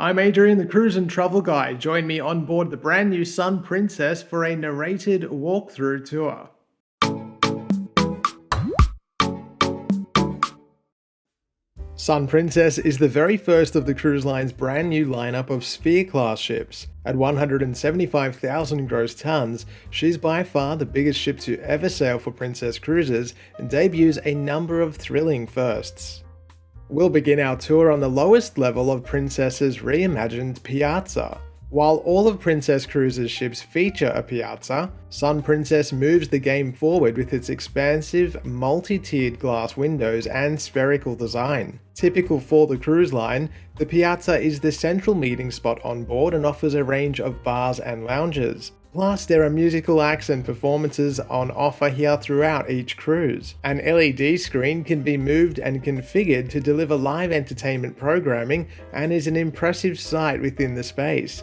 I'm Adrian, the cruise and travel guy. Join me on board the brand new Sun Princess for a narrated walkthrough tour. Sun Princess is the very first of the cruise line's brand new lineup of Sphere-class ships. At 175,000 gross tons, she's by far the biggest ship to ever sail for Princess Cruises and debuts a number of thrilling firsts. We'll begin our tour on the lowest level of Princess's reimagined Piazza. While all of Princess Cruises' ships feature a piazza, Sun Princess moves the game forward with its expansive, multi-tiered glass windows and spherical design. Typical for the cruise line, the piazza is the central meeting spot on board and offers a range of bars and lounges. Plus, there are musical acts and performances on offer here throughout each cruise. An LED screen can be moved and configured to deliver live entertainment programming and is an impressive sight within the space.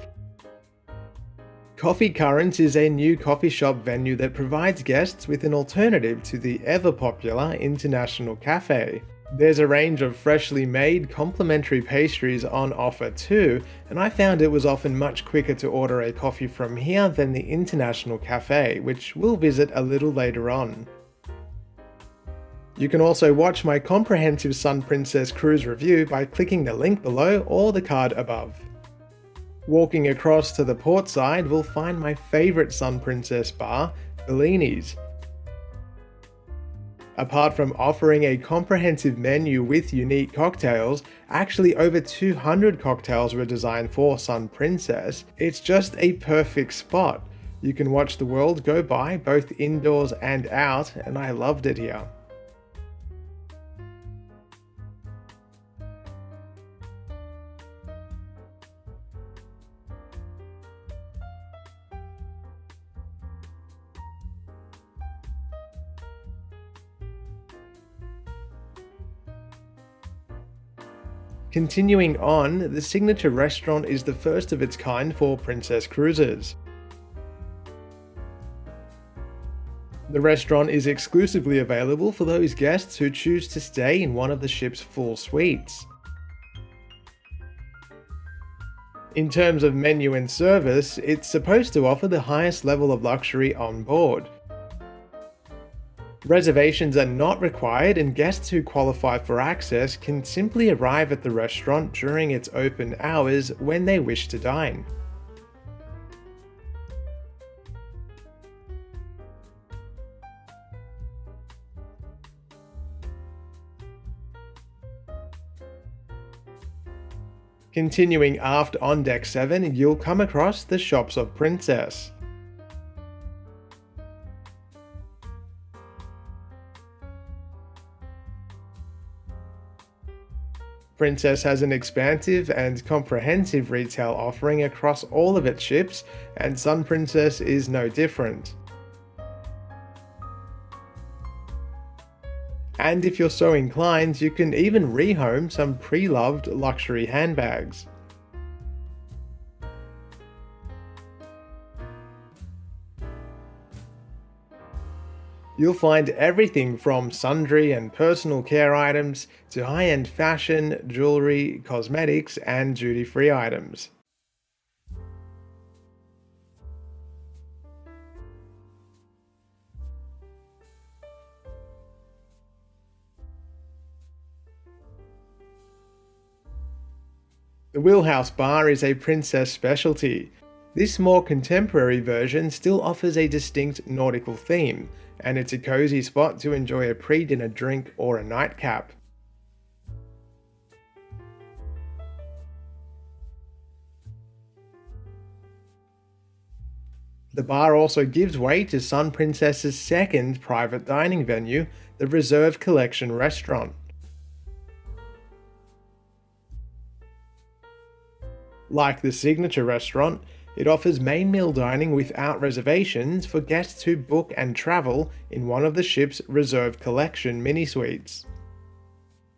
Coffee Currents is a new coffee shop venue that provides guests with an alternative to the ever-popular International Cafe. There's a range of freshly made complimentary pastries on offer too, and I found it was often much quicker to order a coffee from here than the International Cafe, which we'll visit a little later on. You can also watch my comprehensive Sun Princess cruise review by clicking the link below or the card above. Walking across to the port side, we'll find my favourite Sun Princess bar, Bellini's. Apart from offering a comprehensive menu with unique cocktails, actually over 200 cocktails were designed for Sun Princess, it's just a perfect spot. You can watch the world go by both indoors and out, and I loved it here. Continuing on, the signature restaurant is the first of its kind for Princess Cruises. The restaurant is exclusively available for those guests who choose to stay in one of the ship's full suites. In terms of menu and service, it's supposed to offer the highest level of luxury on board. Reservations are not required, and guests who qualify for access can simply arrive at the restaurant during its open hours when they wish to dine. Continuing aft on Deck 7, you'll come across the Shops of Princess. Princess has an expansive and comprehensive retail offering across all of its ships, and Sun Princess is no different. And if you're so inclined, you can even rehome some pre-loved luxury handbags. You'll find everything from sundry and personal care items to high-end fashion, jewelry, cosmetics, and duty-free items. The Wheelhouse Bar is a Princess specialty. This more contemporary version still offers a distinct nautical theme, and it's a cozy spot to enjoy a pre-dinner drink or a nightcap. The bar also gives way to Sun Princess's second private dining venue, the Reserve Collection Restaurant. Like the signature restaurant, it offers main meal dining without reservations for guests who book and travel in one of the ship's Reserve Collection mini-suites.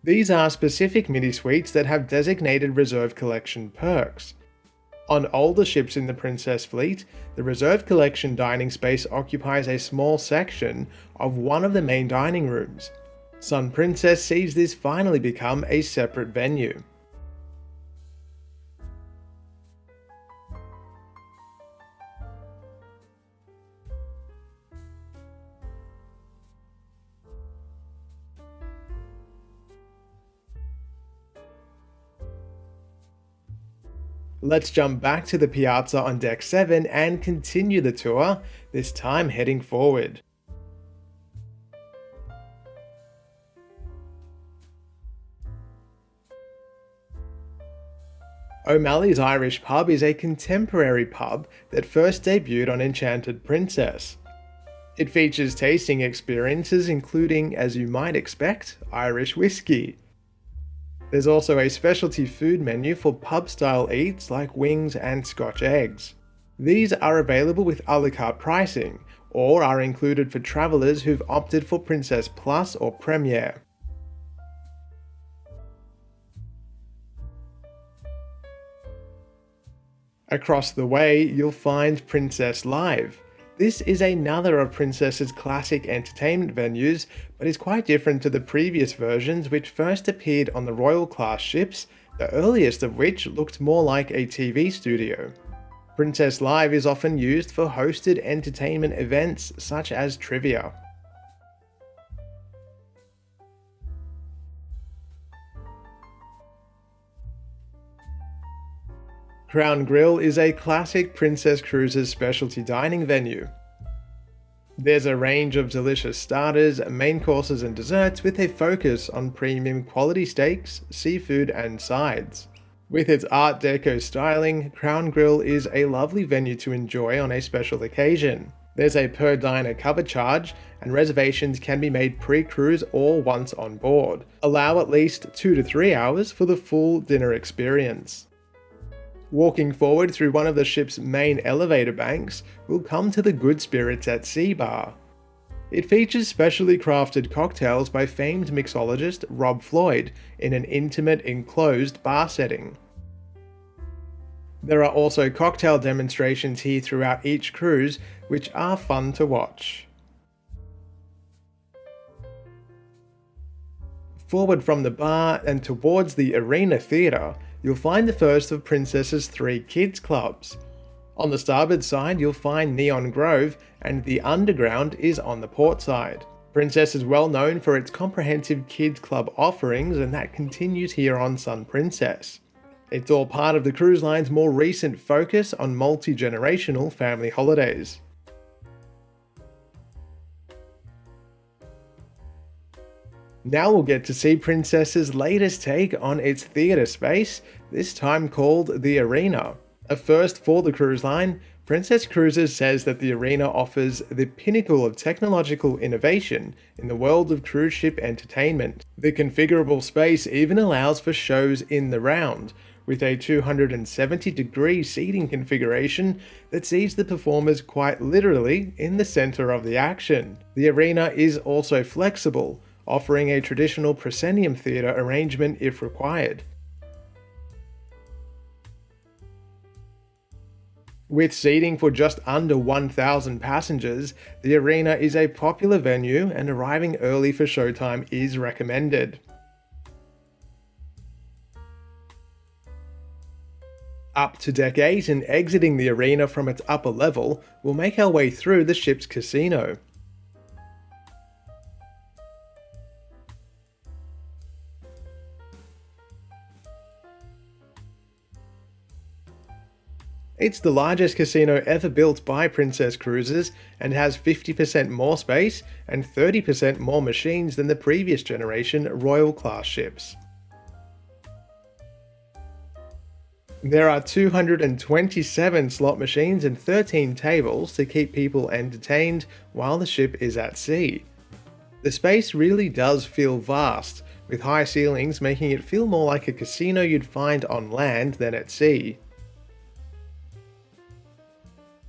These are specific mini-suites that have designated Reserve Collection perks. On older ships in the Princess fleet, the Reserve Collection dining space occupies a small section of one of the main dining rooms. Sun Princess sees this finally become a separate venue. Let's jump back to the Piazza on Deck 7 and continue the tour, this time heading forward. O'Malley's Irish Pub is a contemporary pub that first debuted on Enchanted Princess. It features tasting experiences including, as you might expect, Irish whiskey. There's also a specialty food menu for pub-style eats like wings and Scotch eggs. These are available with a la carte pricing, or are included for travellers who've opted for Princess Plus or Premier. Across the way, you'll find Princess Live. This is another of Princess's classic entertainment venues, but is quite different to the previous versions which first appeared on the Royal class ships, the earliest of which looked more like a TV studio. Princess Live is often used for hosted entertainment events such as trivia. Crown Grill is a classic Princess Cruises specialty dining venue. There's a range of delicious starters, main courses and desserts with a focus on premium quality steaks, seafood and sides. With its Art Deco styling, Crown Grill is a lovely venue to enjoy on a special occasion. There's a per diner cover charge, and reservations can be made pre-cruise or once on board. Allow at least 2 to 3 hours for the full dinner experience. Walking forward through one of the ship's main elevator banks, we'll come to the Good Spirits at Sea bar. It features specially crafted cocktails by famed mixologist Rob Floyd in an intimate, enclosed bar setting. There are also cocktail demonstrations here throughout each cruise, which are fun to watch. Forward from the bar and towards the Arena Theatre, you'll find the first of Princess's 3 kids clubs. On the starboard side, you'll find Neon Grove, and the Underground is on the port side. Princess is well known for its comprehensive kids club offerings, and that continues here on Sun Princess. It's all part of the cruise line's more recent focus on multi-generational family holidays. Now we'll get to see Princess's latest take on its theatre space, this time called the Arena. A first for the cruise line, Princess Cruises says that the Arena offers the pinnacle of technological innovation in the world of cruise ship entertainment. The configurable space even allows for shows in the round, with a 270-degree seating configuration that sees the performers quite literally in the center of the action. The Arena is also flexible, offering a traditional proscenium theatre arrangement if required. With seating for just under 1,000 passengers, the Arena is a popular venue and arriving early for showtime is recommended. Up to Deck 8 and exiting the Arena from its upper level, we'll make our way through the ship's casino. It's the largest casino ever built by Princess Cruises and has 50% more space and 30% more machines than the previous generation Royal class ships. There are 227 slot machines and 13 tables to keep people entertained while the ship is at sea. The space really does feel vast, with high ceilings making it feel more like a casino you'd find on land than at sea.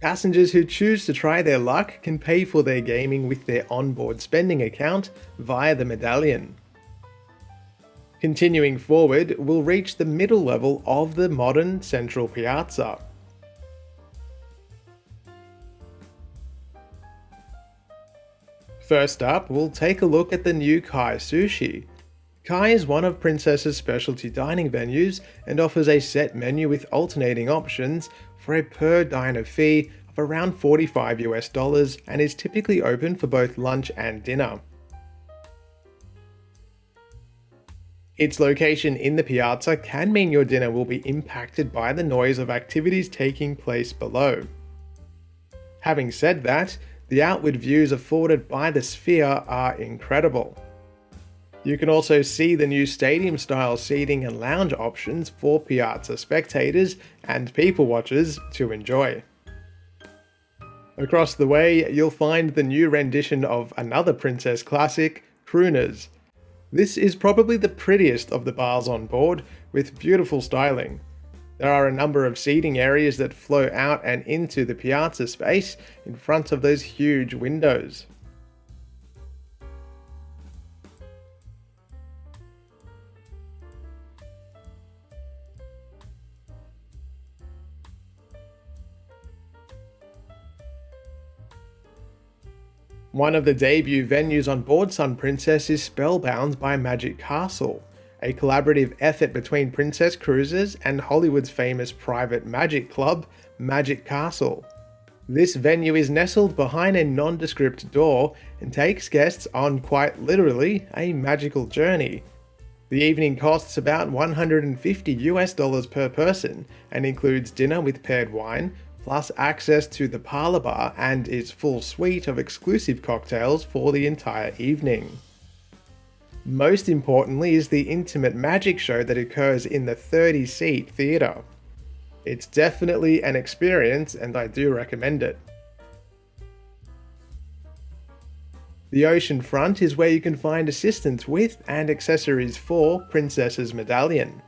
Passengers who choose to try their luck can pay for their gaming with their onboard spending account via the medallion. Continuing forward, we'll reach the middle level of the modern central piazza. First up, we'll take a look at the new Kai Sushi. Kai is one of Princess's specialty dining venues and offers a set menu with alternating options for a per diner fee of around $45 and is typically open for both lunch and dinner. Its location in the piazza can mean your dinner will be impacted by the noise of activities taking place below. Having said that, the outward views afforded by the Sphere are incredible. You can also see the new stadium-style seating and lounge options for piazza spectators and people watchers to enjoy. Across the way, you'll find the new rendition of another Princess classic, Crooners. This is probably the prettiest of the bars on board, with beautiful styling. There are a number of seating areas that flow out and into the piazza space in front of those huge windows. One of the debut venues on board Sun Princess is Spellbound by Magic Castle, a collaborative effort between Princess Cruises and Hollywood's famous private magic club, Magic Castle. This venue is nestled behind a nondescript door and takes guests on, quite literally, a magical journey. The evening costs about $150 per person and includes dinner with paired wine, plus access to the parlor bar and its full suite of exclusive cocktails for the entire evening. Most importantly is the intimate magic show that occurs in the 30-seat theatre. It's definitely an experience and I do recommend it. The ocean front is where you can find assistance with and accessories for Princess's Medallion.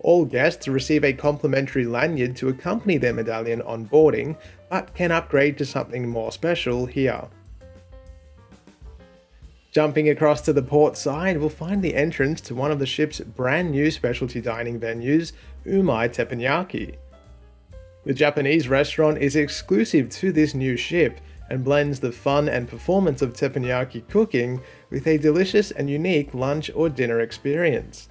All guests receive a complimentary lanyard to accompany their medallion on boarding, but can upgrade to something more special here. Jumping across to the port side, we'll find the entrance to one of the ship's brand new specialty dining venues, Umai Teppanyaki. The Japanese restaurant is exclusive to this new ship and blends the fun and performance of teppanyaki cooking with a delicious and unique lunch or dinner experience.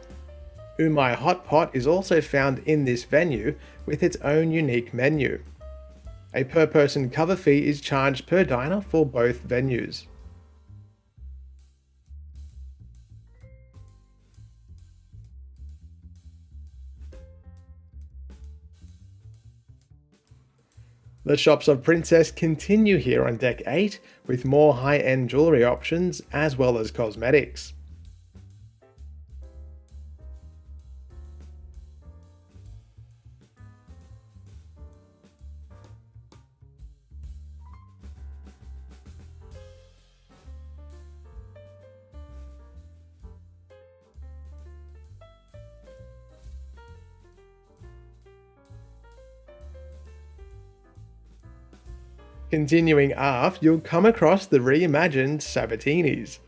Umai Hot Pot is also found in this venue with its own unique menu. A per-person cover fee is charged per diner for both venues. The shops of Princess continue here on Deck 8 with more high-end jewellery options as well as cosmetics. Continuing aft, you'll come across the reimagined Sabatini's.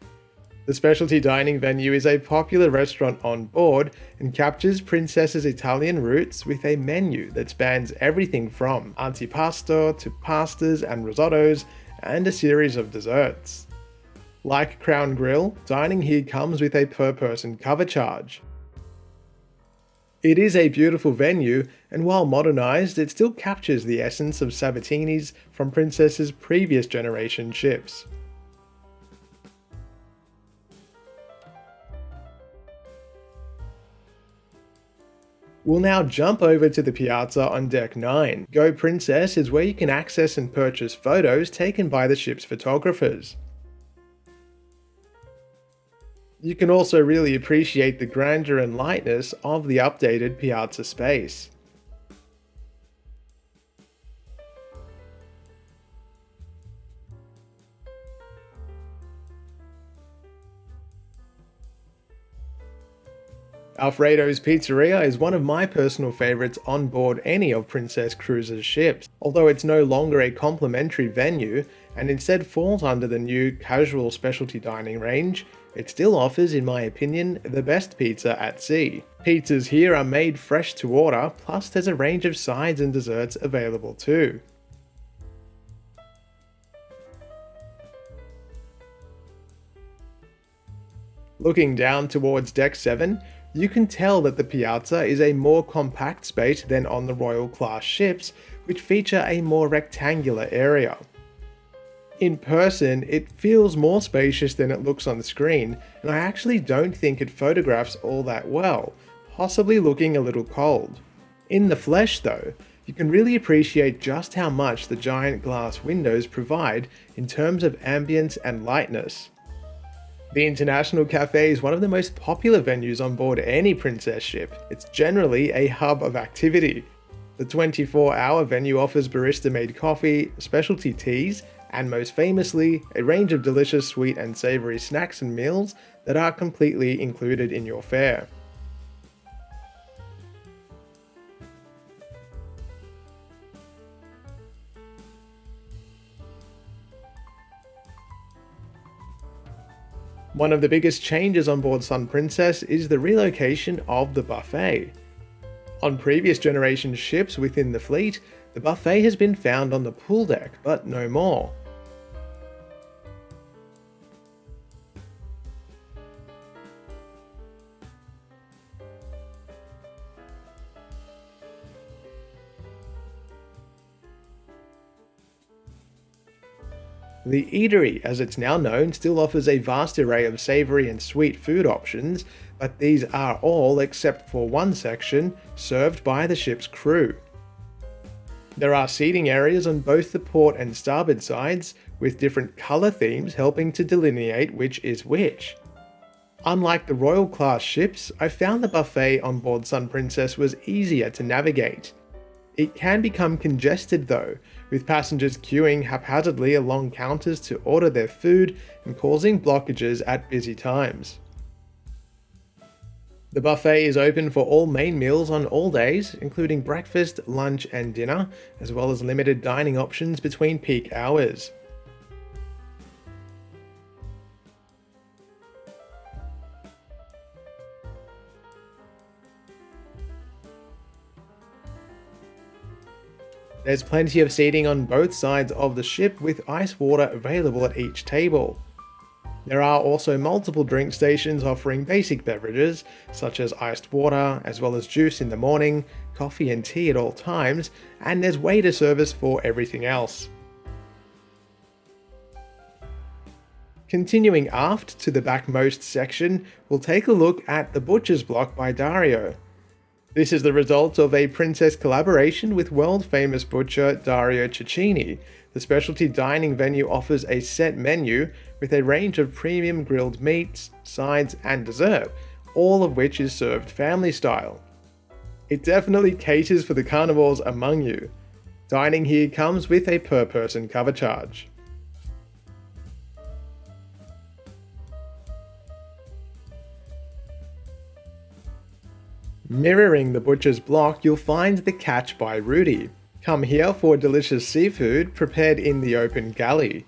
The specialty dining venue is a popular restaurant on board and captures Princess's Italian roots with a menu that spans everything from antipasto to pastas and risottos and a series of desserts. Like Crown Grill, dining here comes with a per-person cover charge. It is a beautiful venue, and while modernised, it still captures the essence of Sabatini's from Princess's previous generation ships. We'll now jump over to the piazza on Deck 9. Go Princess is where you can access and purchase photos taken by the ship's photographers. You can also really appreciate the grandeur and lightness of the updated piazza space. Alfredo's Pizzeria is one of my personal favourites on board any of Princess Cruises' ships, although it's no longer a complimentary venue and instead falls under the new casual specialty dining range. It still offers, in my opinion, the best pizza at sea. Pizzas here are made fresh to order, plus there's a range of sides and desserts available too. Looking down towards Deck 7, you can tell that the piazza is a more compact space than on the Royal class ships, which feature a more rectangular area. In person, it feels more spacious than it looks on the screen, and I actually don't think it photographs all that well, possibly looking a little cold. In the flesh though, you can really appreciate just how much the giant glass windows provide in terms of ambience and lightness. The International Cafe is one of the most popular venues on board any Princess ship. It's generally a hub of activity. The 24-hour venue offers barista-made coffee, specialty teas, and most famously, a range of delicious sweet and savory snacks and meals that are completely included in your fare. One of the biggest changes on board Sun Princess is the relocation of the buffet. On previous generation ships within the fleet, the buffet has been found on the pool deck, but no more. The Eatery, as it's now known, still offers a vast array of savoury and sweet food options, but these are all, except for one section, served by the ship's crew. There are seating areas on both the port and starboard sides, with different colour themes helping to delineate which is which. Unlike the Royal class ships, I found the buffet on board Sun Princess was easier to navigate. It can become congested though, with passengers queuing haphazardly along counters to order their food and causing blockages at busy times. The buffet is open for all main meals on all days, including breakfast, lunch and dinner, as well as limited dining options between peak hours. There's plenty of seating on both sides of the ship with ice water available at each table. There are also multiple drink stations offering basic beverages, such as iced water, as well as juice in the morning, coffee and tea at all times, and there's waiter service for everything else. Continuing aft to the backmost section, we'll take a look at the Butcher's Block by Dario. This is the result of a Princess collaboration with world-famous butcher Dario Cecchini. The specialty dining venue offers a set menu with a range of premium grilled meats, sides and dessert, all of which is served family style. It definitely caters for the carnivores among you. Dining here comes with a per-person cover charge. Mirroring the Butcher's Block, you'll find the Catch by Rudy. Come here for delicious seafood prepared in the open galley.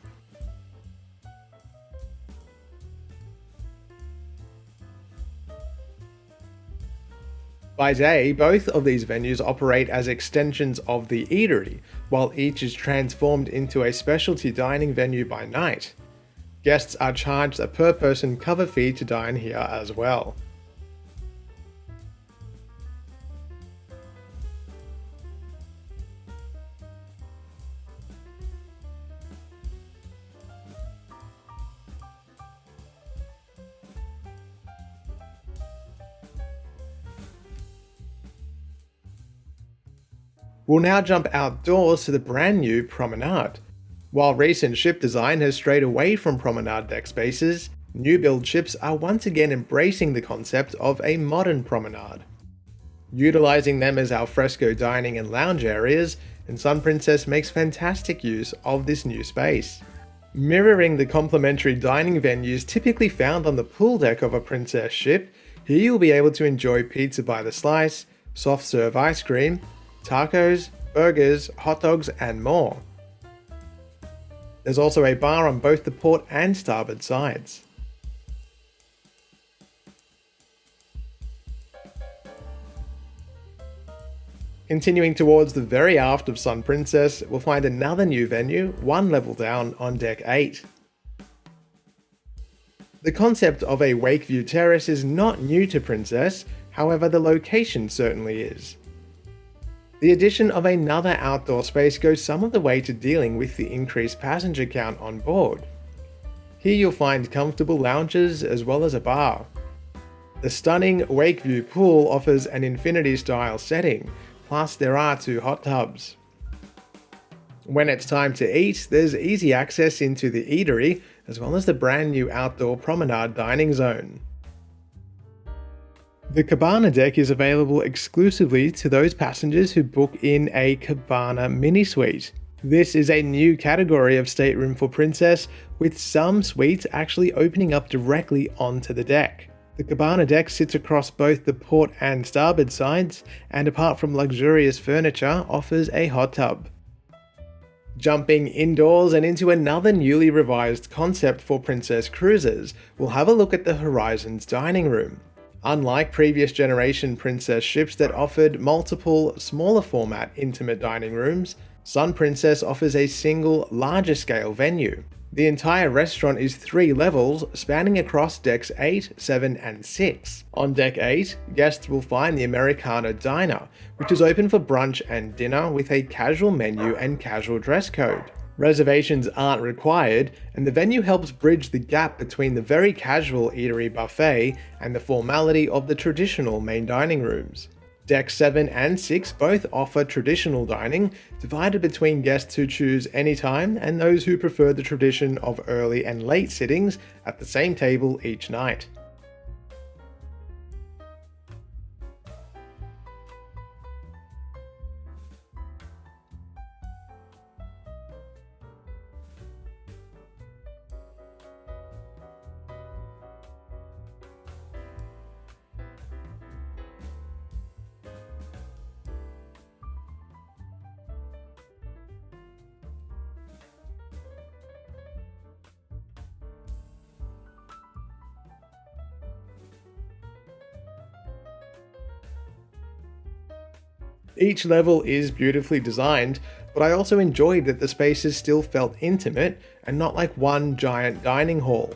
By day, both of these venues operate as extensions of the Eatery, while each is transformed into a specialty dining venue by night. Guests are charged a per-person cover fee to dine here as well. We'll now jump outdoors to the brand new Promenade. While recent ship design has strayed away from Promenade deck spaces, new build ships are once again embracing the concept of a modern promenade. Utilizing them as al fresco dining and lounge areas, and Sun Princess makes fantastic use of this new space. Mirroring the complimentary dining venues typically found on the pool deck of a Princess ship, here you'll be able to enjoy pizza by the slice, soft serve ice cream, tacos, burgers, hot dogs and more. There's also a bar on both the port and starboard sides. Continuing towards the very aft of Sun Princess, we'll find another new venue, one level down on Deck 8. The concept of a View Bar Terrace is not new to Princess, however the location certainly is. The addition of another outdoor space goes some of the way to dealing with the increased passenger count on board. Here you'll find comfortable lounges as well as a bar. The stunning Wakeview pool offers an infinity-style setting, plus there are 2 hot tubs. When it's time to eat, there's easy access into the Eatery, as well as the brand new outdoor Promenade dining zone. The Cabana Deck is available exclusively to those passengers who book in a Cabana mini suite. This is a new category of stateroom for Princess, with some suites actually opening up directly onto the deck. The Cabana Deck sits across both the port and starboard sides, and apart from luxurious furniture, offers a hot tub. Jumping indoors and into another newly revised concept for Princess cruises, we'll have a look at the Horizons dining room. Unlike previous generation Princess ships that offered multiple, smaller format intimate dining rooms, Sun Princess offers a single, larger scale venue. The entire restaurant is 3 levels, spanning across decks 8, 7, and 6. On deck 8, guests will find the Americana Diner, which is open for brunch and dinner with a casual menu and casual dress code. Reservations aren't required, and the venue helps bridge the gap between the very casual Eatery buffet and the formality of the traditional main dining rooms. Decks 7 and 6 both offer traditional dining, divided between guests who choose anytime and those who prefer the tradition of early and late sittings at the same table each night. Each level is beautifully designed, but I also enjoyed that the spaces still felt intimate and not like one giant dining hall.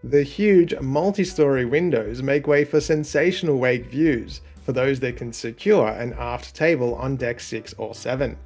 The huge multi-story windows make way for sensational wake views for those that can secure an aft table on deck 6 or 7.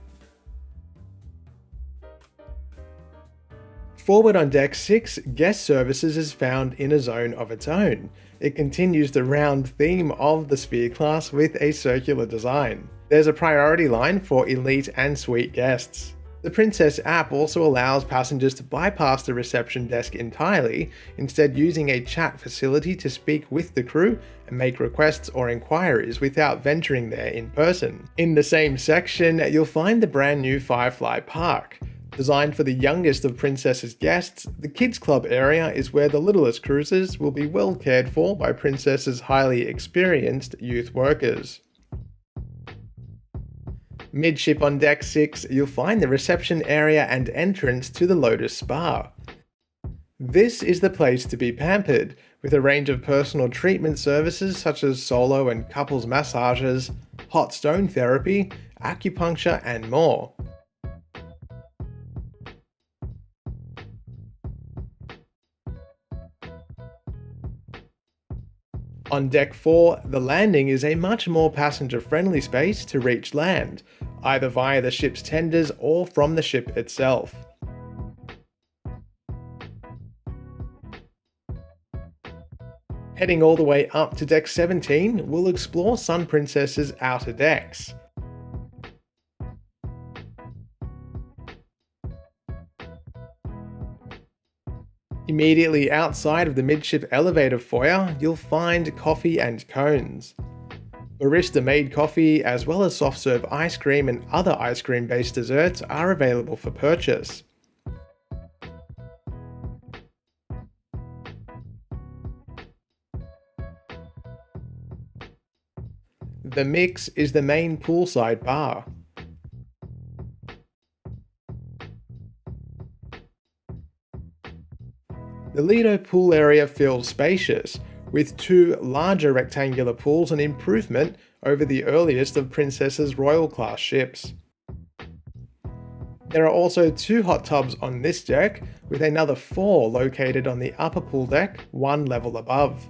Forward on deck 6, guest services is found in a zone of its own. It continues the round theme of the Sphere class with a circular design. There's a priority line for elite and suite guests. The Princess app also allows passengers to bypass the reception desk entirely, instead using a chat facility to speak with the crew and make requests or inquiries without venturing there in person. In the same section, you'll find the brand new Firefly Park. Designed for the youngest of Princess's guests, the Kids Club area is where the littlest cruisers will be well cared for by Princess's highly experienced youth workers. Midship on deck 6, you'll find the reception area and entrance to the Lotus Spa. This is the place to be pampered, with a range of personal treatment services such as solo and couples massages, hot stone therapy, acupuncture, and more. On deck 4, the landing is a much more passenger-friendly space to reach land, either via the ship's tenders or from the ship itself. Heading all the way up to deck 17, we'll explore Sun Princess's outer decks. Immediately outside of the midship elevator foyer, you'll find coffee and cones. Barista-made coffee, as well as soft-serve ice cream and other ice cream-based desserts are available for purchase. The Mix is the main poolside bar. The Lido pool area feels spacious, with two larger rectangular pools, an improvement over the earliest of Princess's Royal class ships. There are also two hot tubs on this deck, with another four located on the upper pool deck, one level above.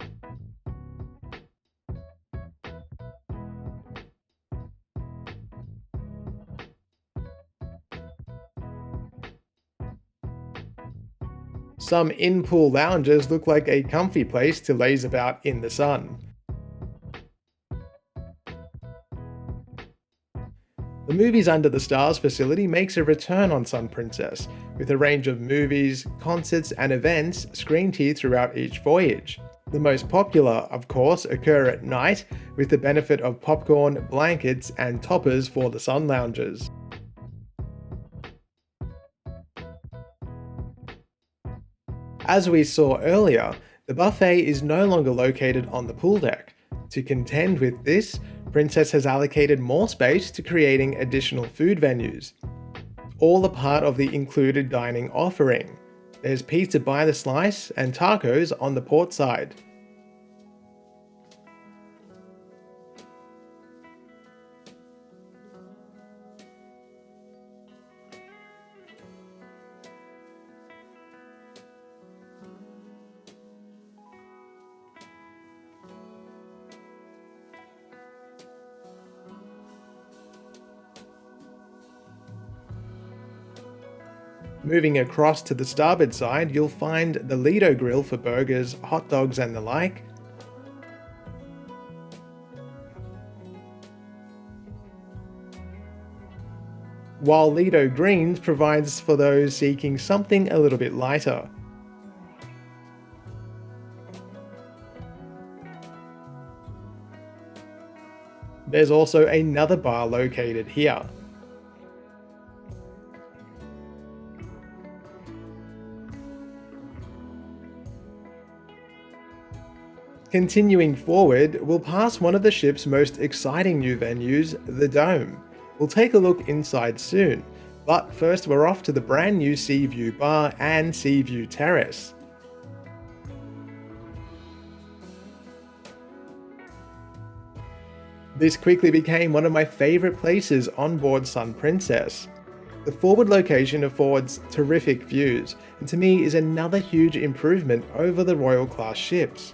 Some in-pool lounges look like a comfy place to laze about in the sun. The Movies Under the Stars facility makes a return on Sun Princess, with a range of movies, concerts and events screened here throughout each voyage. The most popular, of course, occur at night, with the benefit of popcorn, blankets and toppers for the sun loungers. As we saw earlier, the buffet is no longer located on the pool deck. To contend with this, Princess has allocated more space to creating additional food venues. All a part of the included dining offering. There's pizza by the slice and tacos on the port side. Moving across to the starboard side, you'll find the Lido grill for burgers, hot dogs and the like. While Lido Greens provides for those seeking something a little bit lighter. There's also another bar located here. Continuing forward, we'll pass one of the ship's most exciting new venues, the Dome. We'll take a look inside soon, but first we're off to the brand new Sea View Bar and Sea View Terrace. This quickly became one of my favourite places on board Sun Princess. The forward location affords terrific views, and to me is another huge improvement over the Royal class ships.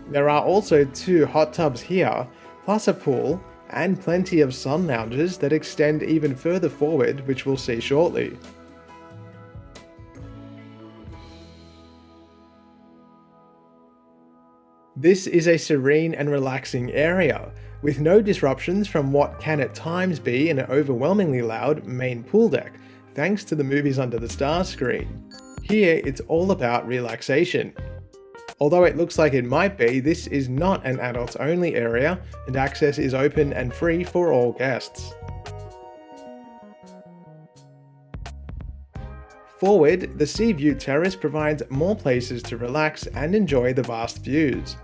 There are also two hot tubs here, plus a pool, and plenty of sun lounges that extend even further forward, which we'll see shortly. This is a serene and relaxing area, with no disruptions from what can at times be an overwhelmingly loud main pool deck, thanks to the Movies Under the Stars screen. Here it's all about relaxation. Although it looks like it might be, this is not an adults only area, and access is open and free for all guests. Forward, the Sea View Terrace provides more places to relax and enjoy the vast views.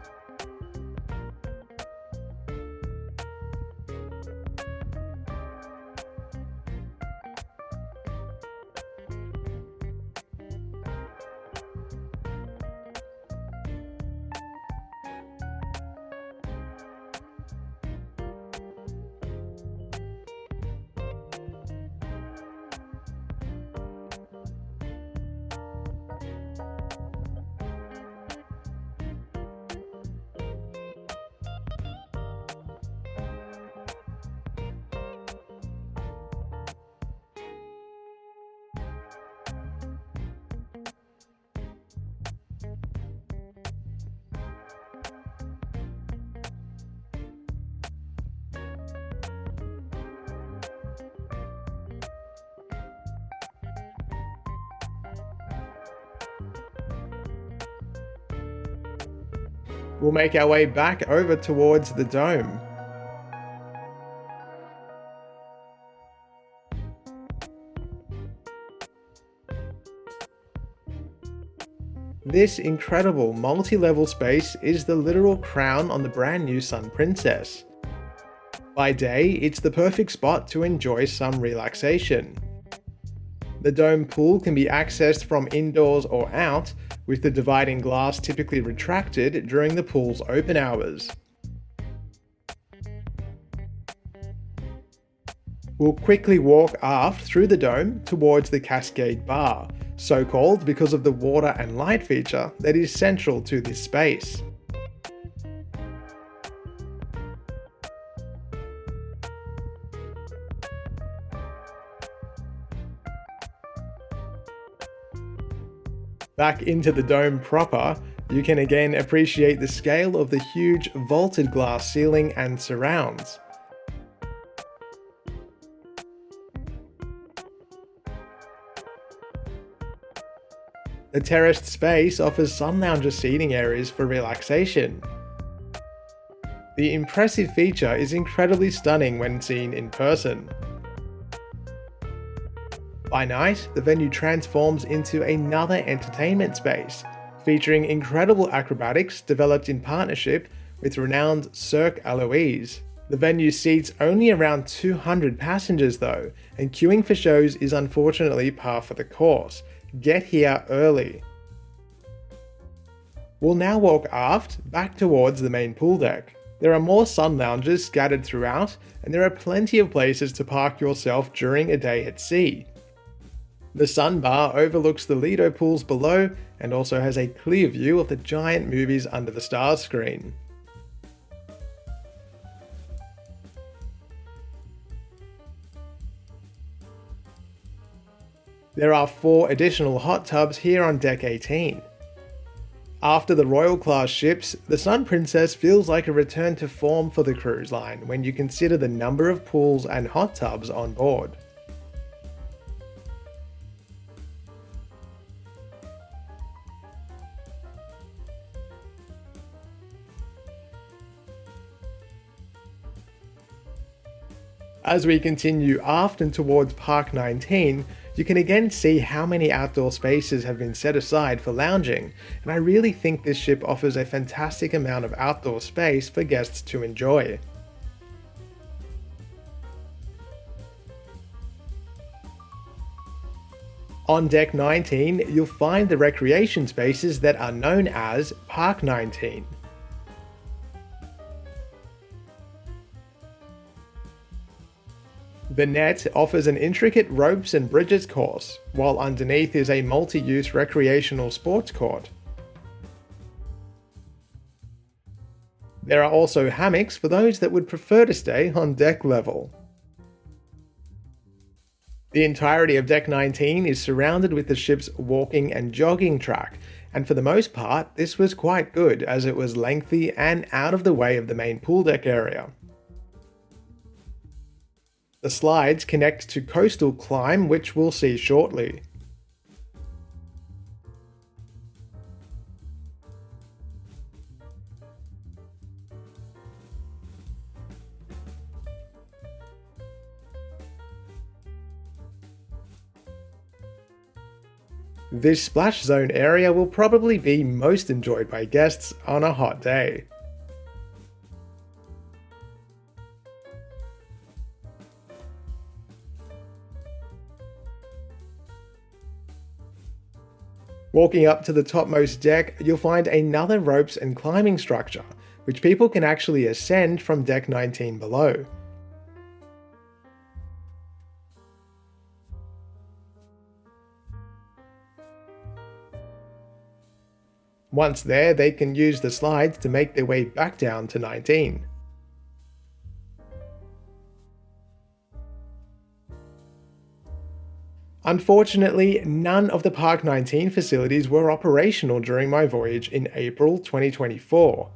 We'll make our way back over towards the Dome. This incredible multi-level space is the literal crown on the brand new Sun Princess. By day, it's the perfect spot to enjoy some relaxation. The dome pool can be accessed from indoors or out, with the dividing glass typically retracted during the pool's open hours. We'll quickly walk aft through the dome towards the Cascade Bar, so called because of the water and light feature that is central to this space. Back into the dome proper, you can again appreciate the scale of the huge vaulted glass ceiling and surrounds. The terraced space offers sun lounger seating areas for relaxation. The impressive feature is incredibly stunning when seen in person. By night, the venue transforms into another entertainment space, featuring incredible acrobatics developed in partnership with renowned Cirque Eloise. The venue seats only around 200 passengers though, and queuing for shows is unfortunately par for the course. Get here early. We'll now walk aft, back towards the main pool deck. There are more sun lounges scattered throughout, and there are plenty of places to park yourself during a day at sea. The sun bar overlooks the Lido pools below and also has a clear view of the giant movies under the stars screen. There are 4 additional hot tubs here on Deck 18. After the Royal Class ships, the Sun Princess feels like a return to form for the cruise line when you consider the number of pools and hot tubs on board. As we continue aft and towards Park 19, you can again see how many outdoor spaces have been set aside for lounging, and I really think this ship offers a fantastic amount of outdoor space for guests to enjoy. On Deck 19, you'll find the recreation spaces that are known as Park 19. The net offers an intricate ropes and bridges course, while underneath is a multi-use recreational sports court. There are also hammocks for those that would prefer to stay on deck level. The entirety of Deck 19 is surrounded with the ship's walking and jogging track, and for the most part this was quite good as it was lengthy and out of the way of the main pool deck area. The slides connect to Coastal Climb, which we'll see shortly. This splash zone area will probably be most enjoyed by guests on a hot day. Walking up to the topmost deck, you'll find another ropes and climbing structure, which people can actually ascend from Deck 19 below. Once there, they can use the slides to make their way back down to 19. Unfortunately, none of the Park 19 facilities were operational during my voyage in April 2024.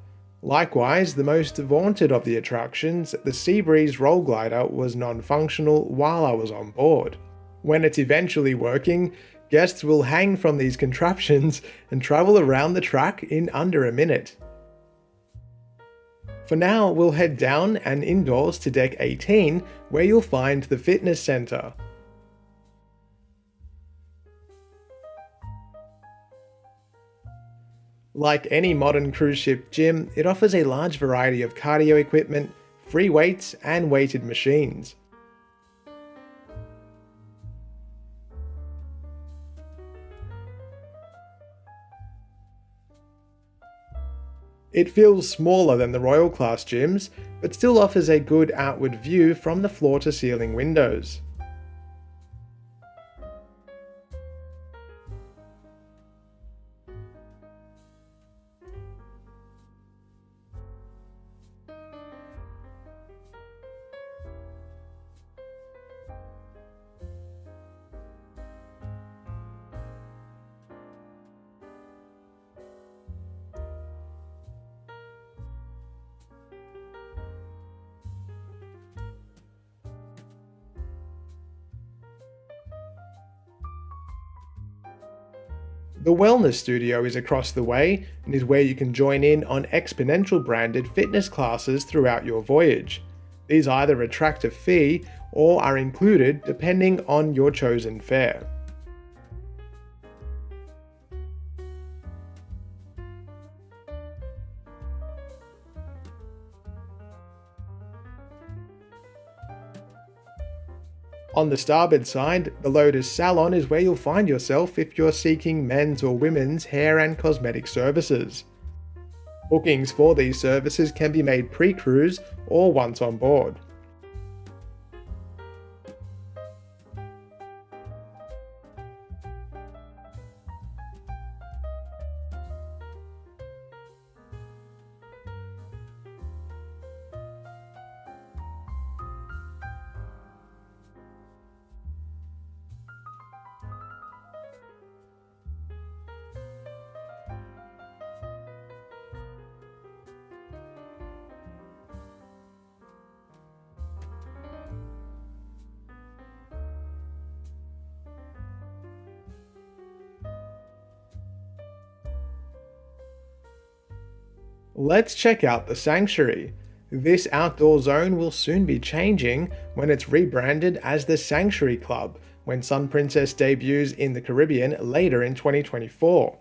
Likewise, the most vaunted of the attractions, the Seabreeze Roll Glider, was non-functional while I was on board. When it's eventually working, guests will hang from these contraptions and travel around the track in under a minute. For now, we'll head down and indoors to Deck 18, where you'll find the fitness center. Like any modern cruise ship gym, it offers a large variety of cardio equipment, free weights and weighted machines. It feels smaller than the Royal Class gyms, but still offers a good outward view from the floor-to-ceiling windows. The Wellness Studio is across the way and is where you can join in on Exponential branded fitness classes throughout your voyage. These either attract a fee or are included depending on your chosen fare. On the starboard side, below the Salon is where you'll find yourself if you're seeking men's or women's hair and cosmetic services. Bookings for these services can be made pre-cruise or once on board. Let's check out the Sanctuary. This outdoor zone will soon be changing when it's rebranded as the Sanctuary Club when Sun Princess debuts in the Caribbean later in 2024.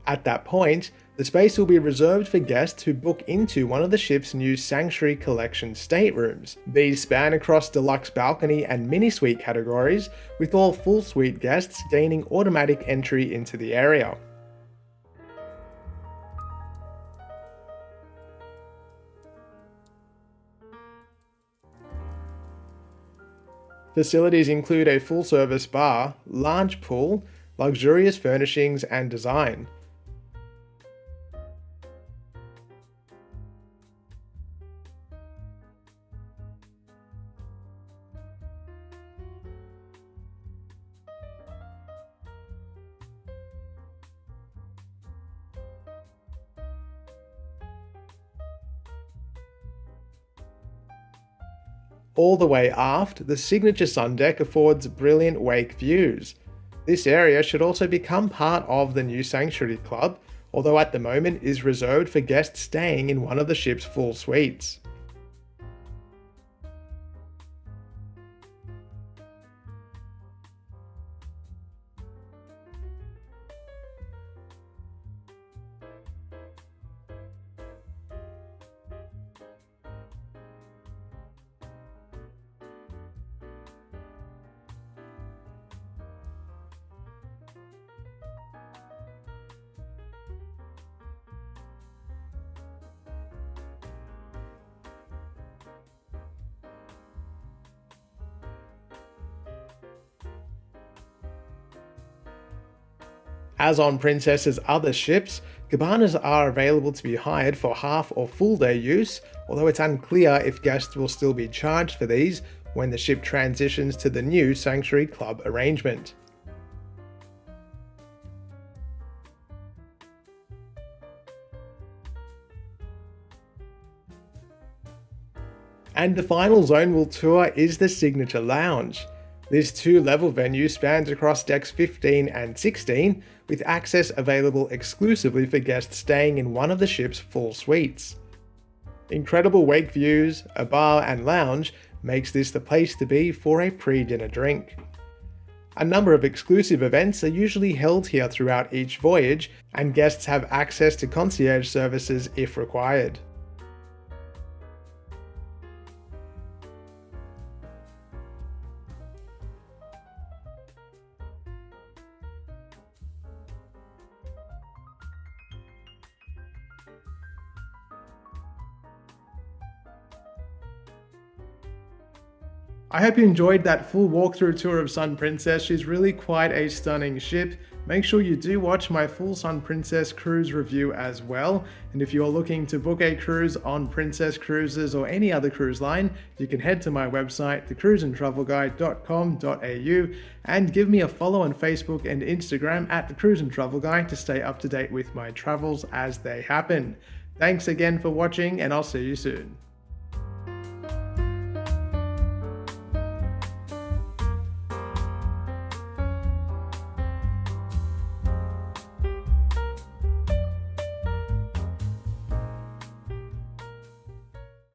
At that point, the space will be reserved for guests who book into one of the ship's new Sanctuary Collection staterooms. These span across deluxe balcony and mini suite categories, with all full suite guests gaining automatic entry into the area. Facilities include a full-service bar, large pool, luxurious furnishings and design. All the way aft, the signature sun deck affords brilliant wake views. This area should also become part of the new Sanctuary Club, although at the moment is reserved for guests staying in one of the ship's full suites. As on Princess's other ships, cabanas are available to be hired for half or full day use, although it's unclear if guests will still be charged for these when the ship transitions to the new Sanctuary Club arrangement. And the final zone we'll tour is the Signature Lounge. This two-level venue spans across decks 15 and 16, with access available exclusively for guests staying in one of the ship's full suites. Incredible wake views, a bar and lounge makes this the place to be for a pre-dinner drink. A number of exclusive events are usually held here throughout each voyage, and guests have access to concierge services if required. I hope you enjoyed that full walkthrough tour of Sun Princess. She's really quite a stunning ship. Make sure you do watch my full Sun Princess cruise review as well. And if you're looking to book a cruise on Princess Cruises or any other cruise line, you can head to my website, thecruiseandtravelguide.com.au, and give me a follow on Facebook and Instagram at The Cruise and Travel Guide to stay up to date with my travels as they happen. Thanks again for watching, and I'll see you soon.